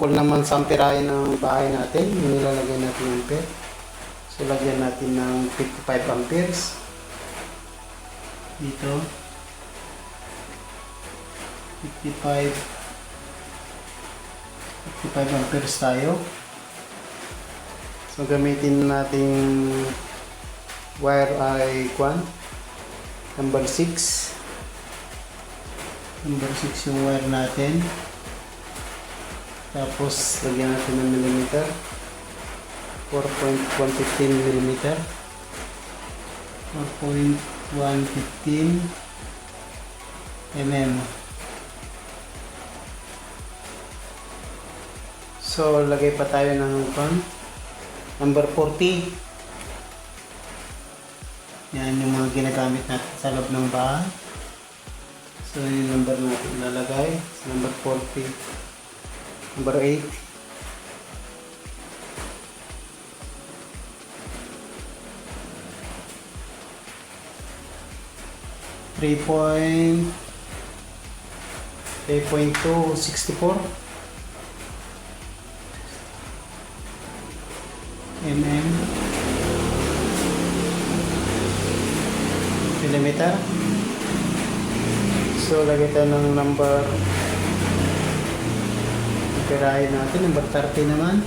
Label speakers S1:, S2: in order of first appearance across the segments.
S1: full naman sa amperahe ng bahay natin, yung nilalagay natin ng ampere. So, lagyan natin ng 55 amperes. Dito. 55 amperes tayo. So, gamitin natin wire ay number 6. Number 6 yung wire natin. Tapos, lagyan natin ng millimeter. 4.115 millimeter. 4.115 mm. So, lagay pa tayo ng number 40. Yan yung mga ginagamit natin sa loob ng bahay. So, yung number natin ilalagay. Number 40. Number 8. .3.264 mm millimeter. So, lagay tayo ng number pirahin natin, number 30 naman.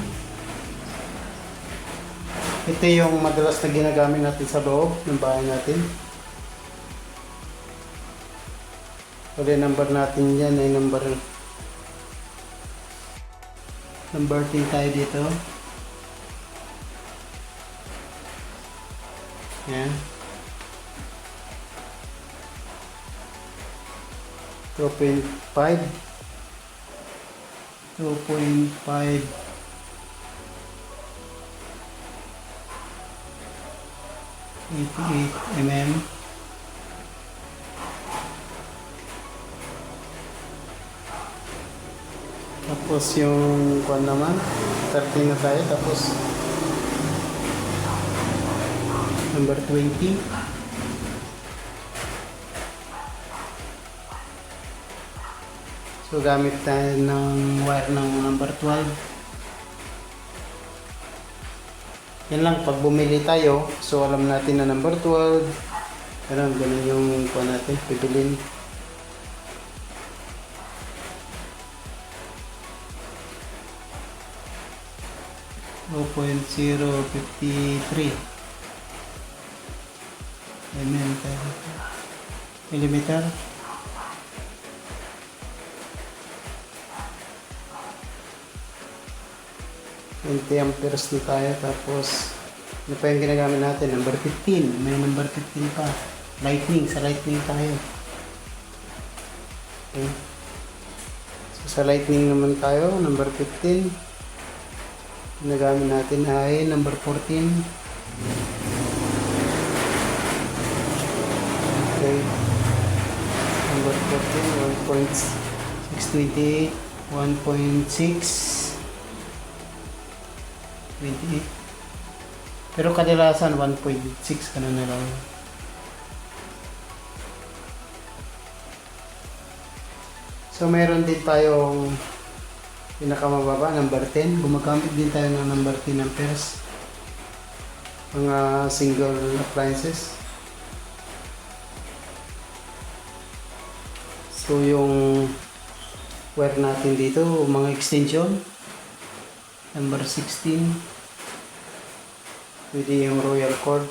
S1: Ito yung madalas na ginagamit natin sa loob ng bahay natin. Uli number natin yan ay number 10 tayo dito. Yan. 2.5 88 mm. Tapos yung kuwan naman 30 na tayo. Tapos number 20. So, gamit tayo ng wire ng number 12. Yan lang, pag bumili tayo, so alam natin na number 12. Ganun yung kuha natin, pibilin. .053 millimeter. 20 amperes na tayo. Tapos ano pa yung ginagamit natin? Number 15. May number 15 pa. Lightning. Sa lightning tayo. Okay. So, sa lightning naman tayo. Number 15. Ginagamit natin ay number 14. Okay. Number 14. 1.628. 1.6 28. Pero kadalasan 1.6 ganun na lang. So meron din tayong pinakamababa, number 10. Gumagamit din tayo ng number 10 amperes. Mga single appliances. So yung wire natin dito, mga extension. Number 16. Pwede yung royal cord.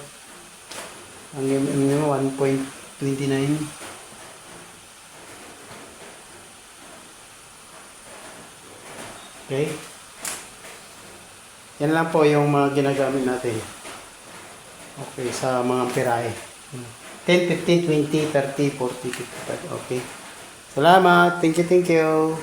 S1: Ang mm nyo 1.29. Okay. Yan lang po yung mga ginagamit natin. Okay, sa mga pirahe. 10, 15, 20, 30, 40, 55. Okay. Salamat. Thank you, thank you.